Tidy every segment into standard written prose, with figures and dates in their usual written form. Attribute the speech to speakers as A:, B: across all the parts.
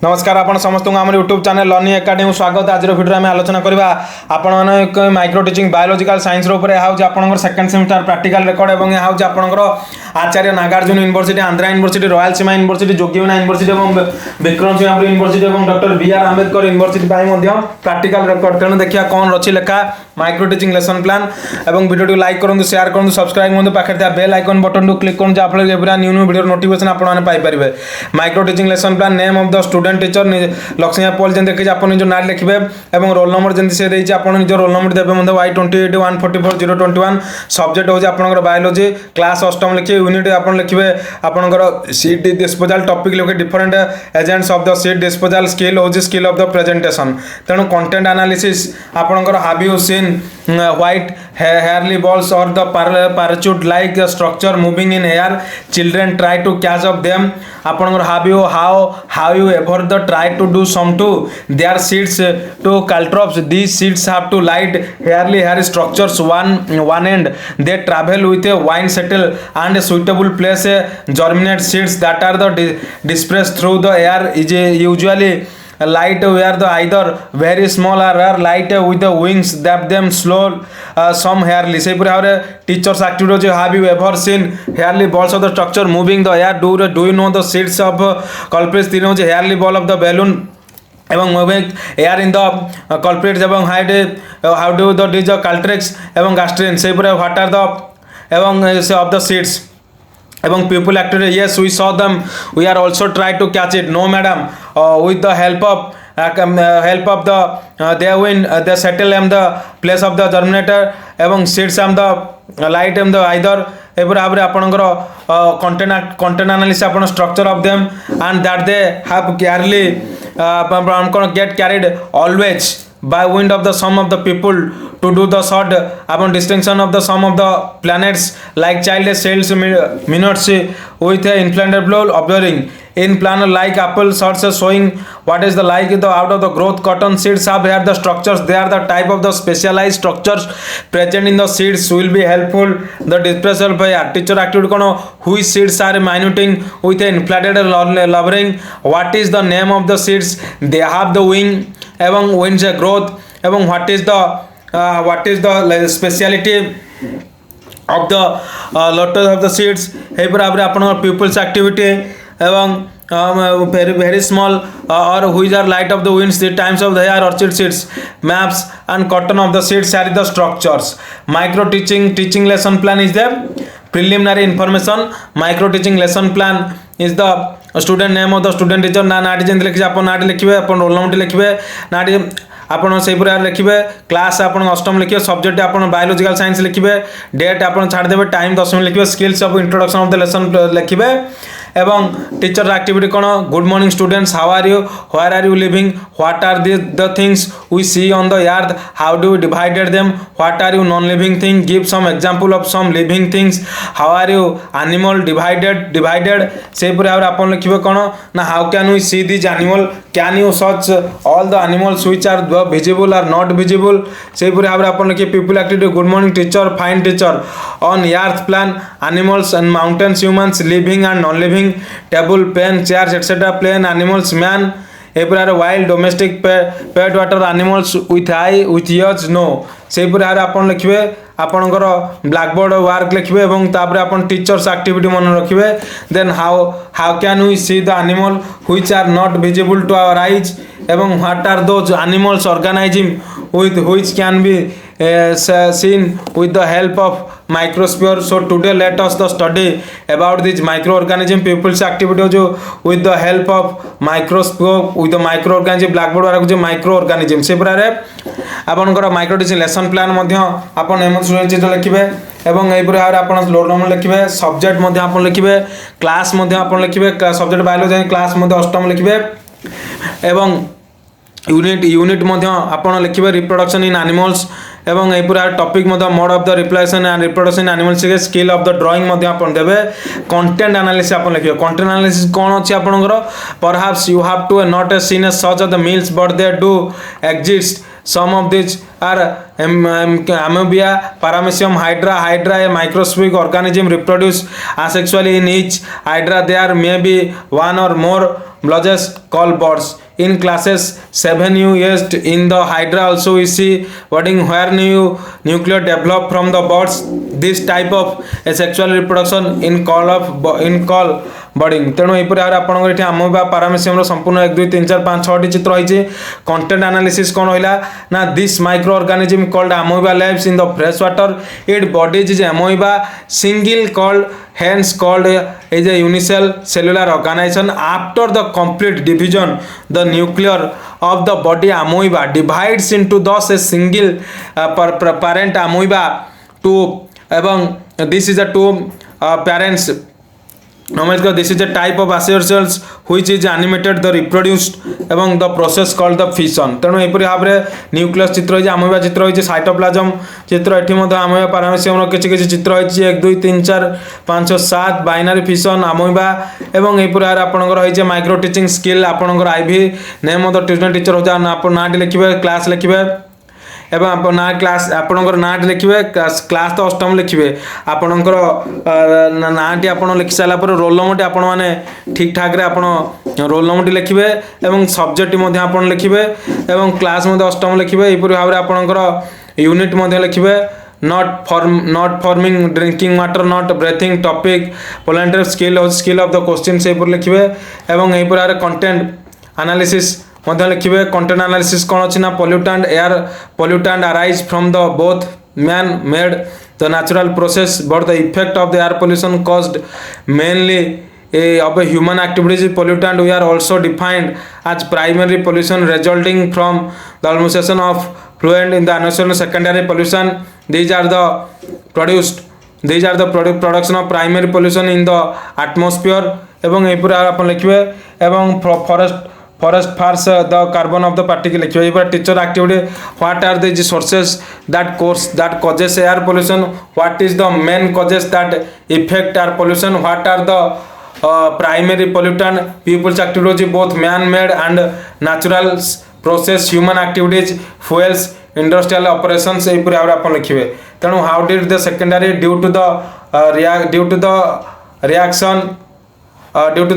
A: नमस्कार आपण समस्त को आम यूट्यूब चैनल लर्निंग एकेडमी स्वागत। आज वीडियो में आलोचना करवा आपण माइक्रो टीचिंग बायोलॉजिकल साइंस आप सेकंड सेमिस्टर प्रैक्टिकल रिकॉर्ड और यह आपंकर Acharya Nagarjuna university, Andhra university, Rayalaseema university, Yogi Vemana university और विक्रम सिंहपुर यूनिवर्सिटी और doctor BR. Ambedkar university practical record. तेणु देखिए कौन अच्छी लेखा माइक्रो टीचिंग लेसन प्लान और वीडियो लाइक करूँ, शेयर करूँ, सब्सक्राइब करूँ, पाखे bell icon button to click करूँ जहाँफल पूरा न्यू न्यू वीडियो नोटिफिकेशन आपरे। Micro teaching lesson plan name of the student teacher Lakshmi Paul जन देखिए आप निज ना लिखे और रोल नंबर जमी से देती आप निज रोल नंबर देते Y28 144 021। सब्जेक्ट हूँ आपंकर बायोलॉजी, क्लास अष्टम लिखिए, यूनिट आप लिखे आपंकर सीड डिस्पोजाल, टॉपिक लिखे different agents of the seed dispersal, skill हूँ स्किल ऑफ द प्रेजेंटेशन। तेणु कंटेंट एनालिसिस आपंकर have you seen white hairy balls और the parachute like structure moving in air, children try to catch up them. आपंकर how you ever the try to do some too. They are seeds to caltrops. These seeds have to light hairy structures one end. They travel with a wine settle and a suitable place germinate seeds that are the dispersed through the air is usually light where the either very small or rare light with the wings that them slow some hairly. से पूरे हमारे teachers activity have you ever seen hairly balls of the structure moving the air? Do you know the seeds of culprits? तीन होचे hairly ball of the balloon एवं moving air in the culprits एवं how do the dish caltrix एवं gastrin से पूरे what are the एवं से of the seeds एवं people activity. Yes, we saw them. We are also try to catch it. No madam, with the help of the they win the settle and the place of the germinator एवं seeds and the light and the either एपर भाव आपणकर content analysis आपण structure of them and that they have केयरली get carried always by wind of the sum of the people to do the sort upon distinction of the sum of the planets like child cells minutes with a inflatable observing in plan like apple sorts showing what is the like the out of the growth cotton seeds have here the structures. They are the type of the specialized structures present in the seeds will be helpful the dispersal by teacher activity kono which seeds are minuting with a inflated lovering. What is the name of the seeds? They have the wing एवं wings growth एवं what is the speciality of the lotus of the seeds. हे पर आपन pupils activity एवं very small or which are light of the winds the times of the air orchid seeds maps and cotton of the seeds are the structures. Micro teaching lesson plan is the preliminary information. Micro teaching lesson plan is the student name of the student teacher ना जमी लिखे आप ना लिखे आप roll number लिखे ना आपड़ से लिखे क्लास आप अष्टम लिखे सब्जेक्ट आप बायोलॉजिकल साइंस लिखे डेट आप छाड़देवे टाइम 10 मिनट लिखे skills of introduction of the lesson लिखे एवं टीचर एक्टिविटी कौन good morning students how are you where are you living what are the things we see on the earth how do divided them what are you non living thing give some example of some living things how are you animal divided से पूरे आप लिखे कौन ना how can we C this animal can you search all the animals which are visible or not visible. से पूरे आप लिखे pupil activity good morning teacher fine teacher on earth plan animals and mountains humans living and non living table pen chairs etcetera plane animals man एपर wild domestic pet water animals with eye with ears nose से पूरे आप लिखे आपणकर blackboard work लिखे और तापर आप टीचर्स एक्टिविटी मन रखिए. Then how can we see the animal which are not visible to our eyes एवं what are those animals organising with which can be seen with the help of microsphere. So today let us the study about this microorganism pupils activity जो with the help of microscope with the microorganism blackboard वाला जो microorganism से पूरा आपनकर micro teaching lesson plan मध्य आपन M student लिखिबे एवं एई पूरा आपन लोड नंबर लिखिबे सब्जेक्ट मध्य आपन लिखिबे क्लास मध्य आपन लिखिबे सब्जेक्ट बायोलॉजी क्लास मध्य अष्टम लिखिबे एवं यूनिट मध्य आपन लिखिबे रिप्रोडक्शन इन एनिमल्स एवं ए पूरा टॉपिक मध्य mode of the respiration and reproduction animals के स्किल ऑफ द ड्राइंग मध्य आपन देबे. कंटेंट एनालिसिस आपन लिखिबे कंटेंट एनालिसिस कोन अछि आपनकर perhaps you have to not seen as such the meals but they do exist. Some of these are Amebia, Paramecium, Hydra. Hydra, a microscopic organism, reproduce asexually in each Hydra. There may be one or more bludges called buds. In classes 7 you used in the hydra also we see budding where new nuclear develop from the buds. This type of a sexual reproduction in call budding. तेणु यहीपर आपंकर ये आमोबा पारामेसियम संपूर्ण 1 2 3 4 5 6 चित्र रही content analysis कौन रहा ना this micro organism called amoeba lives in the fresh water. Its body is amoeba single called hence called is a unicell cellular organization. After the complete division the nuclear of the body amoeba divides into thus a single parent amoeba to এবং this is a two parents. This is a type of acer cells which is animated the reproduced এবং the process called the fission. ତେଣୁ ଏପରି ଭାବରେ nucleus ଚିତ୍ର ହେଇଛି, ଆମୋବା ଚିତ୍ର ହେଇଛି, cytoplasm ଚିତ୍ର ଏଠି ମଧ୍ୟ ଆମୋବା ପାରାମେସିୟମର କିଛି କିଛି ଚିତ୍ର ହେଇଛି 1 2 3 4 5 7 ବାଇନାରୀ ଫିସନ୍ ଆମୋବା ଏବଂ ଏପରି ଭାବରେ ଆପଣଙ୍କର ହେଇଛି ମାଇକ୍ରୋ ଟିଚିଂ ସ୍କିଲ୍ ଆପଣଙ୍କର IV name of the tuition teacher ହେଉଛି ଆପଣ ନାଁଟି ଲେଖିବେ, କ୍ଲାସ୍ ଲେଖିବେ এবং আপনার না ক্লাস আপনার নাটি লিখবে, ক্লাস তো অষ্টম লিখবে, আপনার নাটি আপনার লিখি সারা পরে রোল নম্বরটি আপনার মানে ঠিকঠাকরে আপনার রোল নম্বরটি লিখবে এবং সবজেক্টটি মধ্যে আপনার লিখবে এবং ক্লাস মধ্যে অষ্টম লিখবে। এইপরি ভাবে আপনার ইউনিট মধ্যে লিখবে not forming drinking water, not breathing topic, volunteer skill of the question সেইপরি লিখবে এবং এইপরি ভাবে কন্টেন্ট analysis मध्य लिखिए। कंटेंट एनालिसिस कौन अच्छी ना pollutant air pollutant arise from the both man made the natural process but the effect of the air pollution caused mainly of a human activities pollutant we are also defined as primary pollution resulting from the emulsion of fluent in the atmosphere. Secondary pollution these are the production of primary pollution in the atmosphere एवं एपुरा अपन लिखिए एवं forest fires the carbon of the particle लिखिए। एपर teacher activity what are the sources that causes air pollution, what is the main causes that affect air pollution, what are the primary pollutant, people's activity both man made and natural process, human activities, fuels, industrial operations एपुरा अपन लिखिए। तेणु how did the secondary due to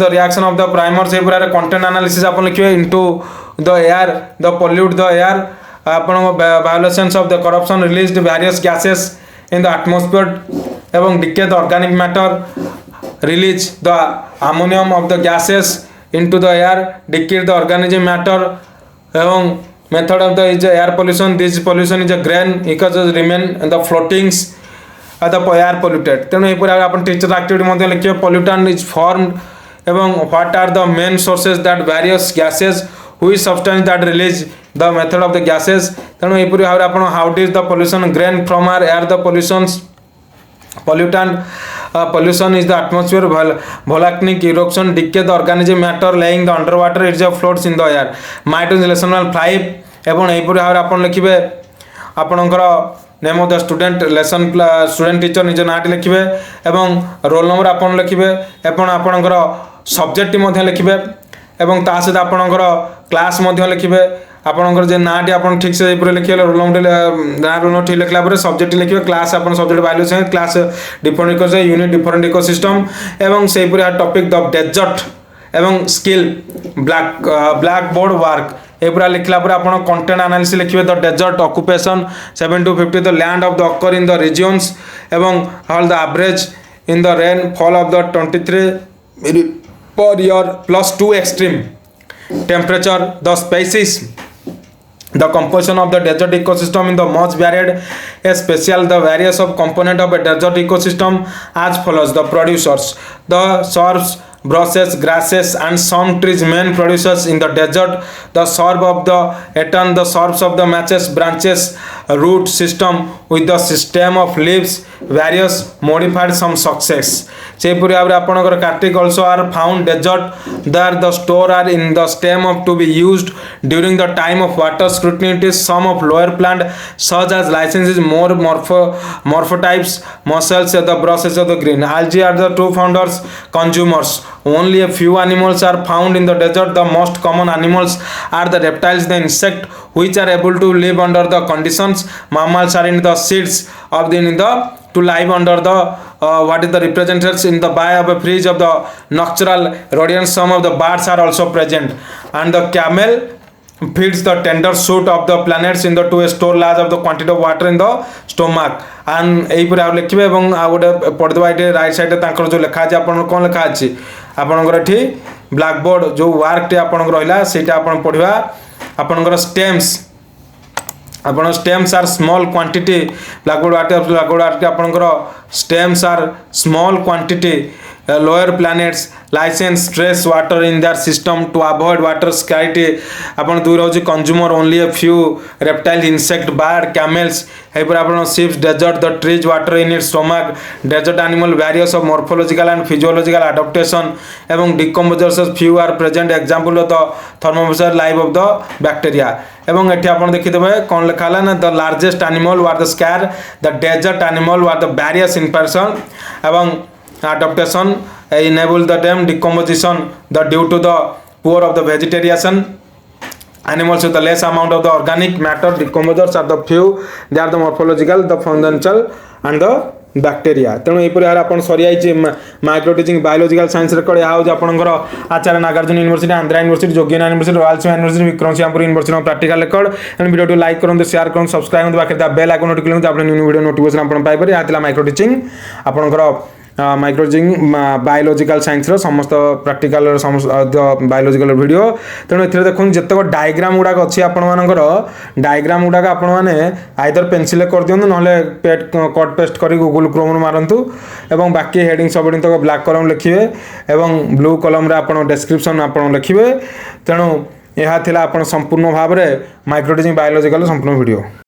A: the reaction of the primers एपुरा content analysis अपन लिखिए into the air the pollute the air upon violations of the corruption released various gases in the atmosphere एवं decay the organic matter release the ammonium of the gases into the air decay the organic matter एवं method of the is air pollution. This pollution is a grain because remain the floatings the air polluted. तेणु एपर अपन teacher activity मध्य लिखिए pollutant is formed एवं what are the main sources that various gases which substance that release the method of the gases. तेणु एपर भाव अपन how did the pollution grain from our air the pollutant pollution is the atmosphere volcanic eruption decay the organism matter laying the underwater it floats in the air. Mitosis relational flight एवं एपर भाव अपन लिखिए आपणकर name of the student lesson student teacher निज नाटी लिखिए एवं roll number आपन लिखिए एवं आपणकर सब्जेक्ट लिखिए एवं ता सहित आपणकर क्लास लिखिए आपणकर जे नाटी आप ठीक से लिखिए रोल नंबर ठीक लिखला सब्जेक्ट लिखिए क्लास आप subject value class different unit different ecosystem एवं से टॉपिक द डेजर्ट एवं स्किल ब्लैक बोर्ड वर्क एपुरा लिखला पर आपण कंटेंट एनालिसिस लिखिए the desert occupation 7 to 50 the land of the ochre in the regions एवं all the average in the rainfall of the 23 per year +2 extreme temperature the species the composition of the desert ecosystem in the much varied special the various of component of a desert ecosystem as follows. The producers the shrubs bushes grasses and some trees main producers in the desert the shrub of the eton the shrubs of the matches branches root system with the system of leaves various modified some success. सेहीपरि भाव आपणकर Kartik also are found desert there the store are in the stem of to be used during the time of water scrutiny. It is some of lower plant such as licenses more morphotypes mussels the brushes of the green algae are the two founders consumers. Only a few animals are found in the desert. The most common animals are the reptiles the insect which are able to live under the conditions. Mammals are in the seeds of the to live under the what is the represented in the by of a freeze of the nocturnal radiance. Some of the birds are also present, and the camel feeds the tender shoot of the planets in the to store large of the quantity of water in the stomach. and ଏଇପରି ଆଉ ଲେଖିବେ ଏବଂ ଆଉ ଗୋଟେ ପଢ଼ିଦେବା ଏଠି right ସାଇଡ଼୍ରେ ତାଙ୍କର ଯେଉଁ ଲେଖା ଅଛି ଆପଣଙ୍କର କ'ଣ ଲେଖା ଅଛି ଆପଣଙ୍କର ଏଠି ବ୍ଲାକବୋର୍ଡ଼ ଯେଉଁ ୱାର୍କଟି ଆପଣଙ୍କର ରହିଲା ସେଇଟା ଆପଣ ପଢ଼ିବା ଆପଣଙ୍କର stems ଆପଣ stems are small quantity blackboard art ଆପଣଙ୍କର stems are small quantity lower planets license stress water in their system to avoid water scarcity आपण दूर होची consumer only a few reptile insect bird camels एपर आपण ships desert the trees water in its stomach desert animal various of morphological and physiological adaptation एवं decomposers few are present example of the thermometer life of the bacteria एवं एठी आपण देखिदेबे कोन लिखाला ना the largest animal were the scare the desert animal were the various infection एवं adaptation enable the them decomposition the due to the poor of the vegetarian animals with the less amount of the organic matter decomposers are the few they are the morphological the fundamental and the bacteria तेणु एपरि यार आपण सरी आइछि micro teaching biological science record या होज आपनकर Acharya Nagarjuna university Andhra university जोगिना university Rayalaseema university Vikramasimhapur university practical record and video to like करन शेयर करन सब्सक्राइब करन बाकी बेल आइकन नोटिफिकेशन आपण न्यू वीडियो नोटिफिकेशन आपण पाइ पर यातिला माइक्रो टीचिंग आपनकर माइक्रो टीचिंग बायोलॉजिकल साइंस रो समस्त प्रैक्टिकल बायोलॉजिकल वीडियो तेणु एथिरे देखुन जतक डायग्राम गुडा अछि आपण मानकर डायग्राम गुडा आपण माने आइदर पेंसिल कर दियनु नहले कट पेस्ट करी गूगल क्रोम मारंतु एवं बाकी हेडिंग सब तक ब्लैक कलम लिखिबे एवं ब्लू कलम रे आपण डिस्क्रिप्शन आपण लिखिबे तेणु यहा थिला आपण संपूर्ण भाव रे माइक्रो टीचिंग बायोलॉजिकल संपूर्ण वीडियो।